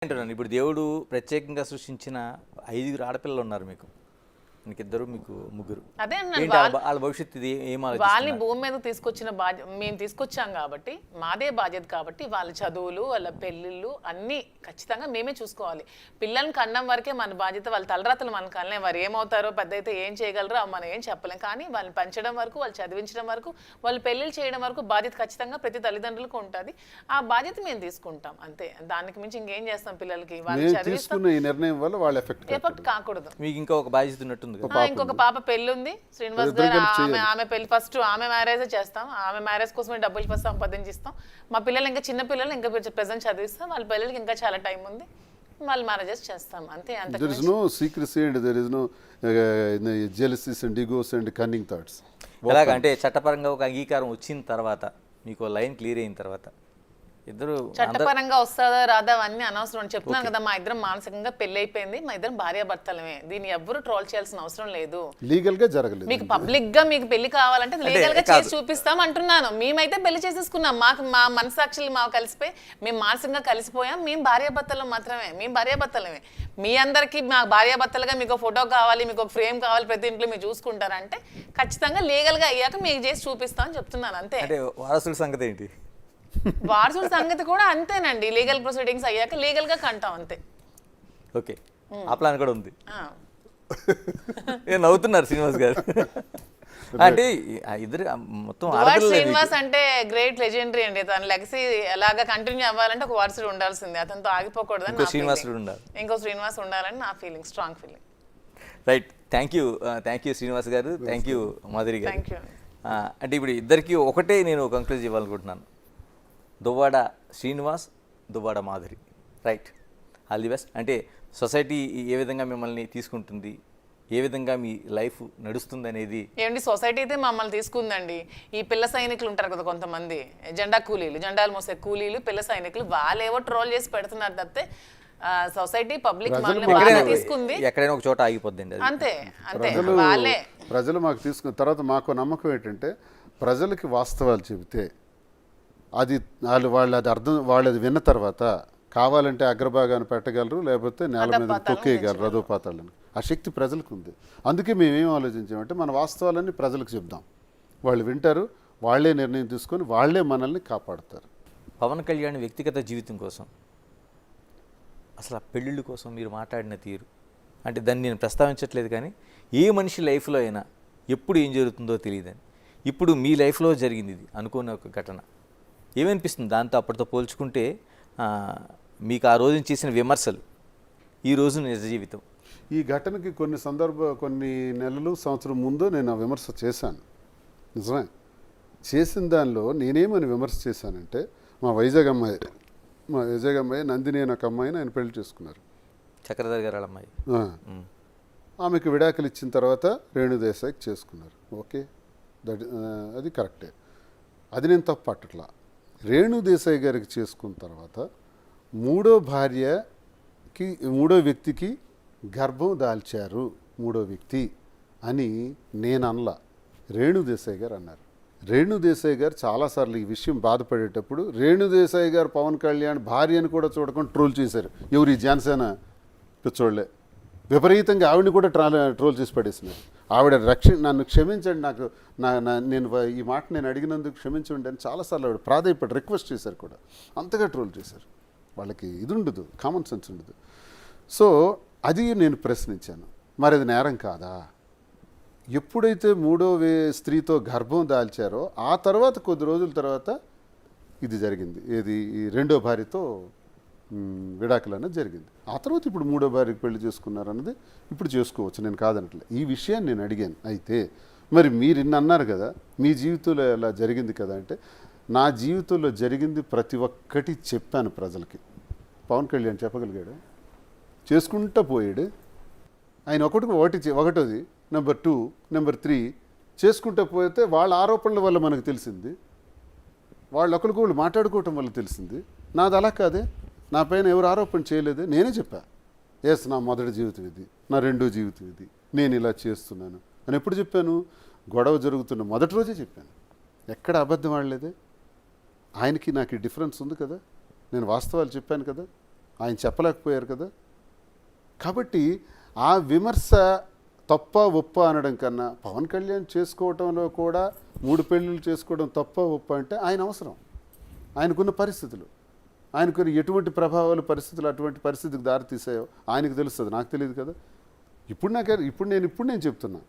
అంటున్నాను. ఇప్పుడు దేవుడు ప్రత్యేకంగా సృష్టించిన 5 ఆడపిల్లలు ఉన్నారు మీకు. ఇద్దరు, మీకు ముగ్గురు. అదే ఏంటి వాళ్ళ భవిష్యత్తు ఇది? ఏం వాళ్ళని ఆలోచిస్తున్నారు? భూమి మీద తీసుకొచ్చిన బాధ్యత మేము తీసుకొచ్చాం కాబట్టి మాదే బాధ్యత కాబట్టి వాళ్ళ చదువులు వాళ్ళ పెళ్ళిళ్ళు అన్నీ ఖచ్చితంగా మేమే చూసుకోవాలి. పిల్లల్ని కన్నం వరకే మన బాధ్యత. వాళ్ళ తలరాతలు మన కనలేం. వారు ఏమవుతారో పెద్ద అయితే ఏం చేయగలరో మనం ఏం చెప్పలేం. కానీ వాళ్ళని పెంచడం వరకు, వాళ్ళు చదివించడం వరకు, వాళ్ళు పెళ్ళిళ్ళు చేయడం వరకు బాధ్యత ఖచ్చితంగా ప్రతి తల్లిదండ్రులకు ఉంటుంది. ఆ బాధ్యత మేము తీసుకుంటాం అంతే. దానికి మించి ఇంకేం చేస్తాం? పిల్లలకి వాళ్ళు చదివిస్తాం. ఈ నిర్ణయం వల్ల వాళ్ళ ఎఫెక్ట్ కాకూడదు. మీకు ఇంకా ఒక బాధ్యత ఉన్నట్టుంది. ఇంకొక పాప పెళ్లి ఉంది, శ్రీనివాస్ గారు. ఆమె పెళ్లి ఫస్ట్ ఆమె మ్యారేజ్ చేస్తాం. ఆమె మ్యారేజ్ కోసమే డబ్బులు ఫస్ట్ సంపాదించిస్తాం. మా పిల్లలు ఇంకా చిన్న పిల్లలు ఇంకా ప్రెజెంట్ చదివిస్తాం. వాళ్ళ పిల్లలకి ఇంకా చాలా టైం ఉంది. వాళ్ళు మ్యారేజెస్ చేస్తాం అంతే. అంత there is no secrecy and there is no jealousies and egos and cunning thoughts. ఎలాగంటే చట్టపరంగా ఒక అంగీకారం వచ్చిన తర్వాత, మీకు లైన్ క్లియర్ అయిన తర్వాత ఇద్దరు చట్టపరంగా వస్తుందా రాదా అన్నీ అనవసరం అని చెప్తున్నాను కదా. మా ఇద్దరం మానసికంగా పెళ్లి అయిపోయింది. మా ఇద్దరం భార్యాభర్తలమే. దీన్ని ఎవ్వరు ట్రోల్ చేయాల్సిన అవసరం లేదు. లీగల్ గా జరగలేదు. మీకు పబ్లిక్ గా మీకు పెళ్లి కావాలంటే లీగల్ గా చేసి చూపిస్తాం అంటున్నాను. మేమైతే పెళ్లి చేసేసుకున్నాం. మాకు మా మనసాక్షులు మాకు కలిసిపోయి మేము మానసికంగా కలిసిపోయాం. మేము భార్యాభర్తలు మాత్రమే. మేము భార్యాభర్తలమే. మీ అందరికి మా భార్యాభర్తలుగా మీకు ఫోటో కావాలి, మీకు ఫ్రేమ్ కావాలి, ప్రతి ఇంట్లో మీరు చూసుకుంటారంటే ఖచ్చితంగా లీగల్ గా అయ్యాక మీకు చేసి చూపిస్తాం అని చెప్తున్నాను అంతే. అంటే వారసుల సంగతి ఏంటి? వారసుల సంగతి కూడా అంతేనండి. లీగల్ ప్రొసీడింగ్స్ అయ్యాక లీగల్ గా కంటాం అంతే. ఓకే, ఆ ప్లాన్ కూడా ఉంది. నవ్వుతున్నారు శ్రీనివాస్ గారు. అంటే ఇద్దరు మొత్తం శ్రీనివాస్ అంటే గ్రేట్ లెజెండరీ అండి. తన లెగసీ ఎలాగా కంటిన్యూ అవ్వాలంటే ఒక వారసుడు ఉండాల్సిందే. అతనితో ఆగిపోకూడదని ఇంకో శ్రీనివాస్ ఉండాలని నా feeling, strong feeling. Right, thank you Srinivas గారు, థ్యాంక్ యూ మాధురి గారు. Thank you. అంటే ఇప్పుడు ఇద్దరికి ఒకటే నేను కంక్లూజ్ ఇవ్వాలనుకుంటున్నాను. Duvvada Srinivas, Duvvada Madhuri. Right, all the best. అంటే సొసైటీ ఏ విధంగా మిమ్మల్ని తీసుకుంటుంది, ఏ విధంగా మీ లైఫ్ నడుస్తుంది అనేది. ఏమండి, సొసైటీ అయితే మమ్మల్ని తీసుకుందండి. ఈ పిల్ల సైనికులు ఉంటారు కదా కొంతమంది, జెండా కూలీలు, జెండాలు మోసే కూలీలు, పిల్ల సైనికులు, వాళ్ళేవో ట్రోల్ చేసి పెడుతున్నారు తప్పితే సొసైటీ పబ్లిక్ తీసుకుంది. ఎక్కడైనా ఒక చోట ఆగిపోద్దండి అంతే అంతే. వాళ్ళే ప్రజలు మాకు తీసుకున్న తర్వాత మాకు నమ్మకం ఏంటంటే ప్రజలకి వాస్తవాలు చెబితే అది వాళ్ళు అది విన్న తర్వాత కావాలంటే అగ్రభాగాన్ని పెట్టగలరు, లేకపోతే నేల మీద తొక్కేయగలరు అధోపాతాలను. ఆ శక్తి ప్రజలకు ఉంది. అందుకే మేమేం ఆలోచించామంటే మన వాస్తవాలన్నీ ప్రజలకు చెప్దాం. వాళ్ళు వింటారు, వాళ్లే నిర్ణయం తీసుకొని వాళ్లే మనల్ని కాపాడుతారు. పవన్ కళ్యాణ్ వ్యక్తిగత జీవితం కోసం, అసలు ఆ పెళ్ళిళ్ళ కోసం మీరు మాట్లాడిన తీరు, అంటే దాన్ని నేను ప్రస్తావించట్లేదు, కానీ ఏ మనిషి లైఫ్లో అయినా ఎప్పుడు ఏం జరుగుతుందో తెలియదని. ఇప్పుడు మీ లైఫ్లో జరిగింది ఇది అనుకోని ఒక ఘటన. ఏమనిపిస్తుంది దాంతో అప్పటితో పోల్చుకుంటే? మీకు ఆ రోజున చేసిన విమర్శలు, ఈ రోజు నిజ జీవితం. ఈ ఘటనకి కొన్ని నెలలు, సంవత్సరం ముందు నేను ఆ విమర్శ చేశాను. నిజమే, చేసిన దానిలో నేనేమని విమర్శ చేశానంటే, మా వైజాగ్ అమ్మాయి నందిని అనే ఒక అమ్మాయిని ఆయన పెళ్లి చేసుకున్నారు, చక్రధర్ గారు అమ్మాయి. ఆమెకు విడాకులు ఇచ్చిన తర్వాత రేణుదేశాయికి చేసుకున్నారు. ఓకే, అది కరెక్టే. అది నేను తప్పు పట్టట్లా. రేణుదేశాయి గారికి చేసుకున్న తర్వాత మూడో వ్యక్తికి గర్భం దాల్చారు మూడో వ్యక్తి అని నేను అనలా, రేణుదేశాయి గారు అన్నారు. రేణుదేశాయి గారు చాలాసార్లు ఈ విషయం బాధపడేటప్పుడు రేణుదేశాయి గారు పవన్ కళ్యాణ్ భార్యను కూడా చూడకుండా ట్రోల్ చేశారు. ఎవరు? ఈ జాన్సేన పిచ్చోళ్లే. విపరీతంగా ఆవిడని కూడా ట్రోల్ చేసి పడేసినారు. ఆవిడ నన్ను క్షమించండి, నేను ఈ మాట నేను అడిగినందుకు క్షమించండి అని చాలాసార్లు ఆవిడ ప్రాధాయపడి రిక్వెస్ట్ చేశారు కూడా. అంతగా ట్రోల్ చేశారు. వాళ్ళకి ఇది ఉండదు, కామన్ సెన్స్ ఉండదు. సో అది నేను ప్రశ్నించాను, మరి అది నేరం కాదా? ఎప్పుడైతే మూడో స్త్రీతో గర్భం దాల్చారో ఆ తర్వాత కొద్ది రోజుల తర్వాత ఇది జరిగింది. ఏది? ఈ రెండో భార్యతో విడాకులు అనేది జరిగింది. ఆ తర్వాత ఇప్పుడు మూడో భార్యకి పెళ్లి చేసుకున్నారన్నది ఇప్పుడు చేసుకోవచ్చు, నేను కాదనట్లే. ఈ విషయాన్ని నేను అడిగాను. అయితే మరి మీరు ఇన్ని అన్నారు కదా, మీ జీవితంలో ఎలా జరిగింది కదా అంటే, నా జీవితంలో జరిగింది ప్రతి ఒక్కటి చెప్పాను ప్రజలకి. పవన్ కళ్యాణ్ చెప్పగలిగాడు, చేసుకుంటూ పోయాడు. ఆయన ఒకటోది. నెంబర్ 2, నెంబర్ 3 చేసుకుంటూ పోతే వాళ్ళ ఆరోపణల వల్ల మనకు తెలిసింది, వాళ్ళు ఒకరికొకళ్ళు మాట్లాడుకోవటం వల్ల తెలిసింది. నాది అలా కాదే, నా పైన ఎవరు ఆరోపణ చేయలేదు. నేనే చెప్పా, ఎస్ నా మొదటి జీవితం ఇది, నా రెండో జీవితం ఇది, నేను ఇలా చేస్తున్నాను అని ఎప్పుడు చెప్పాను? గొడవ జరుగుతున్న మొదటి రోజే చెప్పాను. ఎక్కడ అబద్ధం ఆడలేదే. ఆయనకి నాకు డిఫరెన్స్ ఉంది కదా, నేను వాస్తవాలు చెప్పాను కదా. ఆయన చెప్పలేకపోయారు కదా. కాబట్టి ఆ విమర్శ తప్ప ఒప్ప అనడం కన్నా పవన్ కళ్యాణ్ చేసుకోవటంలో కూడా 3 పెళ్ళిళ్ళు చేసుకోవడం తప్ప ఒప్ప అంటే ఆయన అవసరం, ఆయనకున్న పరిస్థితులు, ఆయనకున్న ఎటువంటి ప్రభావాలు పరిస్థితులు అటువంటి పరిస్థితికి దారి తీసాయో ఆయనకు తెలుస్తుంది, నాకు తెలియదు కదా. ఇప్పుడు నేను చెప్తున్నా,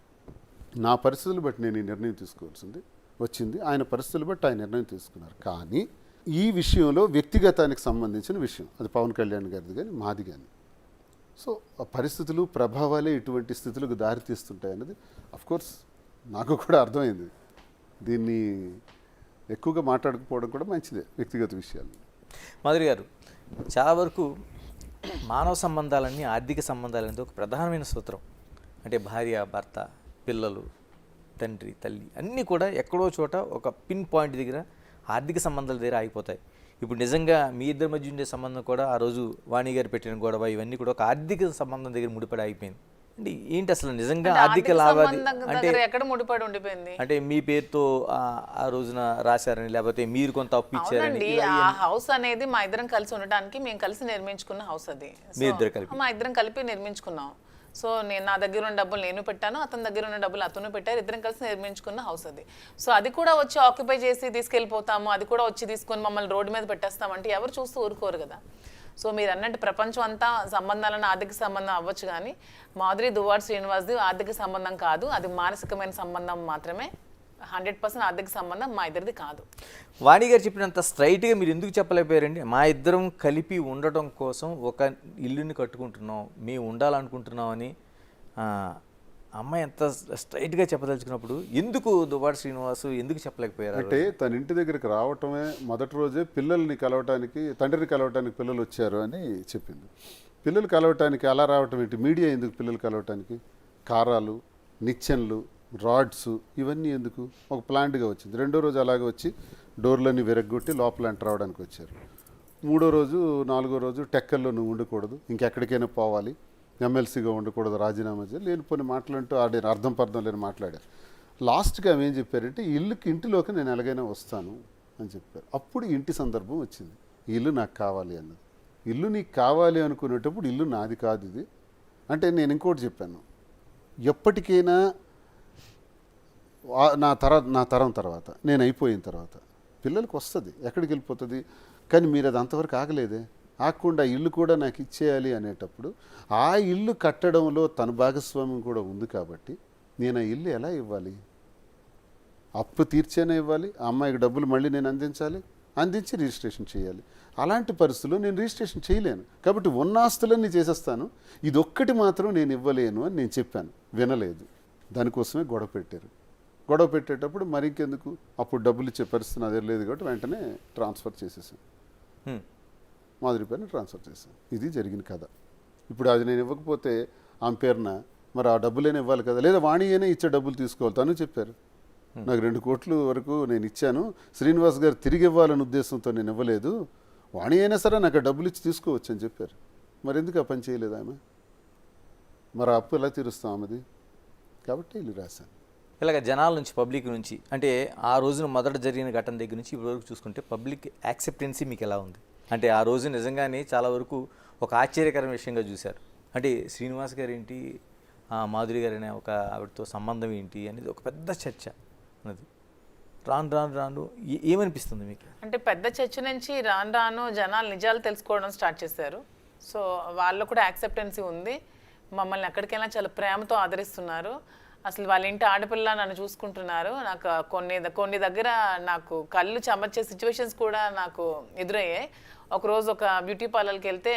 నా పరిస్థితులు బట్టి నేను ఈ నిర్ణయం తీసుకోవాల్సింది వచ్చింది, ఆయన పరిస్థితులు బట్టి ఆయన నిర్ణయం తీసుకున్నారు. కానీ ఈ విషయంలో వ్యక్తిగతానికి సంబంధించిన విషయం, అది పవన్ కళ్యాణ్ గారిది కానీ మాది కానీ. సో ఆ పరిస్థితులు ప్రభావాలే ఇటువంటి స్థితులకు దారితీస్తుంటాయి అన్నది అఫ్కోర్స్ నాకు కూడా అర్థమైంది. దీన్ని ఎక్కువగా మాట్లాడకపోవడం కూడా మంచిదే వ్యక్తిగత విషయాలు. మాధురి గారు, చాలా వరకు మానవ సంబంధాలన్నీ ఆర్థిక సంబంధాలు అనేది ఒక ప్రధానమైన సూత్రం. అంటే భార్య, భర్త, పిల్లలు, తండ్రి, తల్లి అన్నీ కూడా ఎక్కడో చోట ఒక పిన్ పాయింట్ దగ్గర ఆర్థిక సంబంధాల దగ్గర ఆగిపోతాయి. ఇప్పుడు నిజంగా మీ ఇద్దరి మధ్య ఉండే సంబంధం కూడా ఆ రోజు వాణి గారు పెట్టిన గొడవ ఇవన్నీ కూడా ఒక ఆర్థిక సంబంధం దగ్గర ముడిపడి ఆగిపోయింది. అంటే ఏంటి అసలు నిజంగా ఆర్థిక లావాదేవీ ఎక్కడ ముడిపడి ఉండిపోయింది? అంటే మీ పేరుతో ఆ రోజున రాశారని, లేకపోతే మీరు కొంత అప్పు ఇచ్చారని. ఆ హౌస్ అనేది మా ఇద్దరం కలిసి ఉండడానికి మేము కలిసి నిర్మించుకున్న హౌస్ అది. మీ ఇద్దరు కలిపి మా ఇద్దరం కలిపి నిర్మించుకున్నాం. సో నా దగ్గర ఉన్న డబ్బులు నేను పెట్టాను, అతని దగ్గర ఉన్న డబ్బులు అతను పెట్టారు, ఇద్దరం కలిసి నిర్మించుకున్న హౌస్ అది. సో అది కూడా వచ్చి ఆక్యుపై చేసి తీసుకెళ్ళిపోతాము, అది కూడా వచ్చి తీసుకొని మమ్మల్ని రోడ్డు మీద పెట్టేస్తామంటే ఎవరు చూస్తూ ఊరుకోరు కదా. సో మీరు అన్నట్టు ప్రపంచం అంతా సంబంధాలను ఆర్థిక సంబంధం అవ్వచ్చు, కానీ మాధురి దువ్వాడ శ్రీనివాస్ది ఆర్థిక సంబంధం కాదు, అది మానసికమైన సంబంధం మాత్రమే. 100% ఆర్థిక సంబంధం మా ఇద్దరిది కాదు. వాణి గారు చెప్పినంత స్ట్రైట్గా మీరు ఎందుకు చెప్పలేకపోయారండి? మా ఇద్దరం కలిపి ఉండటం కోసం ఒక ఇల్లుని కట్టుకుంటున్నాం, మేము ఉండాలనుకుంటున్నాం అని అమ్మాయి ఎంత స్ట్రైట్గా చెప్పదలుచుకున్నప్పుడు ఎందుకు దువ్వాడ శ్రీనివాసు ఎందుకు చెప్పలేకపోయారు? అంటే తన ఇంటి దగ్గరికి రావటమే మొదటి రోజే పిల్లల్ని కలవటానికి, తండ్రిని కలవటానికి పిల్లలు వచ్చారు అని చెప్పింది. పిల్లలు కలవటానికి అలా రావటం ఏంటి? మీడియా ఎందుకు పిల్లలు కలవటానికి? కారాలు, నిచ్చెన్లు, రాడ్స్ ఇవన్నీ ఎందుకు? ఒక ప్లాంట్గా వచ్చింది. రెండో రోజు అలాగే వచ్చి డోర్లన్నీ విరగ్గొట్టి లోపల ఎంటర్ రావడానికి వచ్చారు. మూడో రోజు, నాలుగో రోజు టెక్కల్లో నువ్వు ఉండకూడదు, ఇంకెక్కడికైనా పోవాలి, ఎమ్మెల్సీగా ఉండకూడదు, రాజీనామా చేయాలి, లేనిపోని మాటలంటూ ఆడిన అర్థం పర్థం లేని మాట్లాడారు. లాస్ట్గా ఆమె ఏం చెప్పారంటే ఇంటిలోకి నేను ఎలాగైనా వస్తాను అని చెప్పారు. అప్పుడు ఇంటి సందర్భం వచ్చింది, ఇల్లు నాకు కావాలి అన్నది. ఇల్లు నీకు కావాలి అనుకునేటప్పుడు ఇల్లు నాది కాదు ఇది అంటే. నేను ఇంకోటి చెప్పాను, ఎప్పటికైనా నా తరం తర్వాత నేను అయిపోయిన తర్వాత పిల్లలకి వస్తుంది, ఎక్కడికి వెళ్ళిపోతుంది. కానీ మీరు అది అంతవరకు ఆగలేదే, ఆగకుండా ఇల్లు కూడా నాకు ఇచ్చేయాలి అనేటప్పుడు ఆ ఇల్లు కట్టడంలో తన భాగస్వామ్యం కూడా ఉంది. కాబట్టి నేను ఆ ఇల్లు ఎలా ఇవ్వాలి? అప్పు తీర్చేనే ఇవ్వాలి, ఆ అమ్మాయికి డబ్బులు మళ్ళీ నేను అందించి రిజిస్ట్రేషన్ చేయాలి. అలాంటి పరిస్థితుల్లో నేను రిజిస్ట్రేషన్ చేయలేను. కాబట్టి ఉన్న ఆస్తులన్నీ చేసేస్తాను, ఇదొక్కటి మాత్రం నేను ఇవ్వలేను అని నేను చెప్పాను. వినలేదు, దానికోసమే గొడవ పెట్టారు. గొడవ పెట్టేటప్పుడు మరి ఇంకెందుకు, అప్పుడు డబ్బులు ఇచ్చే పరిస్థితి నా దగ్గర లేదు కాబట్టి వెంటనే ట్రాన్స్ఫర్ చేసేసాను, మాధురి పేరుని ట్రాన్స్ఫర్ చేశాను. ఇది జరిగిన కథ. ఇప్పుడు అది నేను ఇవ్వకపోతే ఆమె పేరున మరి ఆ డబ్బులైనా ఇవ్వాలి కదా, లేదా వాణి అయినా ఇచ్చే డబ్బులు తీసుకోవాలి. తను చెప్పారు నాకు 2 కోట్ల వరకు నేను ఇచ్చాను, శ్రీనివాస్ గారు తిరిగి ఇవ్వాలనే ఉద్దేశంతో నేను ఇవ్వలేదు, వాణి అయినా సరే నాకు ఆ డబ్బులు ఇచ్చి తీసుకోవచ్చు అని చెప్పారు. మరి ఎందుకు ఆ పని చేయలేదు ఆమె? మరి ఆ అప్పు ఎలా తీరుస్తాం ఆమెది? కాబట్టి ఇల్లు రాశాను. ఇలాగ జనాల నుంచి, పబ్లిక్ నుంచి, అంటే ఆ రోజున మొదట జరిగిన ఘటన దగ్గర నుంచి ఇప్పటివరకు చూసుకుంటే పబ్లిక్ యాక్సెప్టెన్సీ మీకు ఎలా ఉంది? అంటే ఆ రోజు నిజంగానే చాలా వరకు ఒక ఆశ్చర్యకరమైన విషయంగా చూశారు. అంటే శ్రీనివాస్ గారు ఏంటి, మాధురి గారు అనే ఒక ఆవిడతో సంబంధం ఏంటి అనేది ఒక పెద్ద చర్చ అన్నది. రాను ఏమనిపిస్తుంది మీకు? అంటే పెద్ద చర్చ నుంచి రాను జనాలు నిజాలు తెలుసుకోవడం స్టార్ట్ చేశారు. సో వాళ్ళు కూడా యాక్సెప్టెన్సీ ఉంది, మమ్మల్ని ఎక్కడికైనా చాలా ప్రేమతో ఆదరిస్తున్నారు. అసలు వాళ్ళ ఇంటి ఆడపిల్ల నన్ను చూసుకుంటున్నారు. నాకు కొన్ని దగ్గర నాకు కళ్ళు చెమర్చే సిచ్యువేషన్స్ కూడా నాకు ఎదురయ్యాయి. ఒకరోజు ఒక బ్యూటీ పార్లర్కి వెళ్తే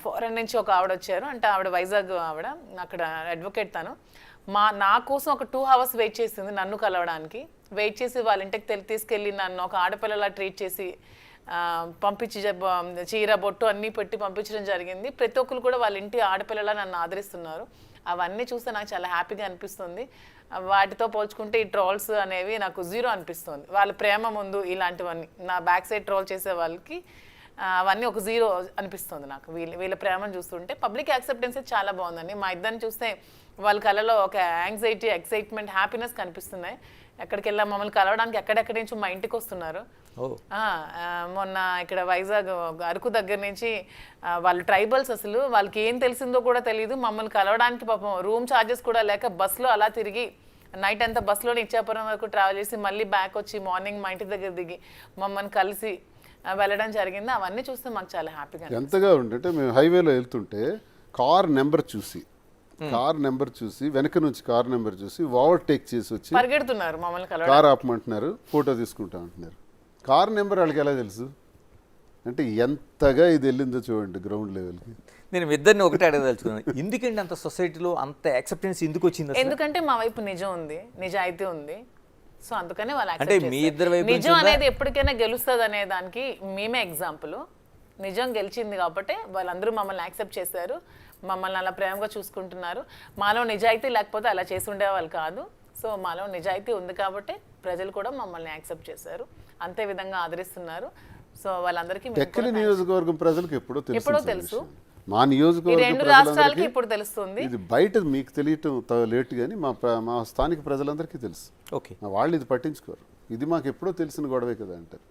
ఫారెన్ నుంచి ఒక ఆవిడ వచ్చారు. అంటే ఆవిడ వైజాగ్ ఆవిడ, అక్కడ అడ్వకేట్ తను. నా కోసం ఒక 2 hours వెయిట్ చేసింది నన్ను కలవడానికి. వెయిట్ చేసి వాళ్ళ ఇంటికి తీసుకెళ్ళి నన్ను ఒక ఆడపిల్లలా ట్రీట్ చేసి పంపించి చీర బొట్టు అన్నీ పెట్టి పంపించడం జరిగింది. ప్రతి ఒక్కరు కూడా వాళ్ళ ఇంటి ఆడపిల్లలా నన్ను ఆదరిస్తున్నారు. అవన్నీ చూస్తే నాకు చాలా హ్యాపీగా అనిపిస్తుంది. వాటితో పోల్చుకుంటే ఈ ట్రోల్స్ అనేవి నాకు 0 అనిపిస్తుంది. వాళ్ళ ప్రేమ ముందు ఇలాంటివన్నీ నా బ్యాక్ సైడ్ ట్రోల్ చేసే వాళ్ళకి అవన్నీ ఒక 0 అనిపిస్తుంది నాకు. వీళ్ళ ప్రేమను చూస్తుంటే పబ్లిక్ యాక్సెప్టెన్స్ చాలా బాగుందండి. మా ఇద్దరిని చూస్తే వాళ్ళ కళలో ఒక యాంగ్జైటీ, ఎక్సైట్మెంట్, హ్యాపీనెస్ కనిపిస్తున్నాయి. ఎక్కడికి వెళ్ళాం మమ్మల్ని కలవడానికి ఎక్కడెక్కడి నుంచి మా ఇంటికి వస్తున్నారు. ఓ మొన్న ఇక్కడ వైజాగ్ అరకు దగ్గర నుంచి వాళ్ళు ట్రైబల్స్, అసలు వాళ్ళకి ఏం తెలిసిందో కూడా తెలియదు, మమ్మల్ని కలవడానికి పాపం రూమ్ ఛార్జెస్ కూడా లేక బస్సులో అలా తిరిగి నైట్ అంతా బస్సులోనే ఇచ్చాపురం వరకు ట్రావెల్ చేసి మళ్ళీ బ్యాక్ వచ్చి మార్నింగ్ మా ఇంటి దగ్గర దిగి మమ్మల్ని కలిసి వెళ్ళడం జరిగింది. అవన్నీ చూస్తే మాకు చాలా హ్యాపీగా. ఎంతగా ఉంటే మేము హైవేలో వెళ్తుంటే కార్ నెంబర్ చూసి వెనక నుంచి కార్ నెంబర్ చూసి ఓవర్టేక్ చేసి వచ్చి పరిగెడుతున్నారు మమ్మల్ని కలవడం. కార్ ఆపమంటున్నారు, ఫోటో తీసుకుంటా అంటున్నారు. కార్ నెంబర్ వాళ్ళకి ఎలా తెలుసు అంటే ఎంతగా ఇది వెళ్ళిందో చూడండి గ్రౌండ్ లెవెల్కి. నేను మీ ఇద్దరిని ఒకటే అడగదలుచుకున్నాను, ఎందుకంటే అంత సొసైటీలో అంత యాక్సెప్టెన్స్ ఎందుకు వచ్చింది అసలు? ఎందుకంటే మా వైపు నిజం ఉంది, నిజాయితీ ఉంది. సో అందుకనే వాళ్ళు అంటే accept మీ చేస్తారు. ఇద్దరి వైపు నిజం అనేది ఎప్పటికైనా గెలుస్తుంది అనే దానికి మేమే ఎగ్జాంపుల్. నిజం గెలిచింది కాబట్టి వాళ్ళందరూ మమ్మల్ని యాక్సెప్ట్ చేశారు, మమ్మల్ని అలా ప్రేమగా చూసుకుంటున్నారు. మాలో నిజాయితీ లేకపోతే అలా చేసి ఉండేవాళ్ళు కాదు. సో మాలో నిజాయితీ ఉంది కాబట్టి ప్రజలు కూడా మమ్మల్ని యాక్సెప్ట్ చేశారు, అంతే విధంగా ఆదరిస్తున్నారు. సో వాళ్ళందరికీ మేము టెక్కలి నియోజకవర్గం ప్రజలకు ఎప్పుడో ఎప్పుడో తెలుసు తెలుసు. మా ఈ నియోజకవర్గ రెండు రాష్ట్రాలకి ప్రజలందరికీ ఇప్పుడు తెలుస్తుంది. ఇది బయట మీకు తెలియటం లేట్ కానీ మా స్థానిక ప్రజలందరికీ తెలుసు. ఓకే, వాళ్ళు ఇది పట్టించుకోరు, ఇది మాకు ఎప్పుడో తెలిసిన గొడవే కదా అంటారు.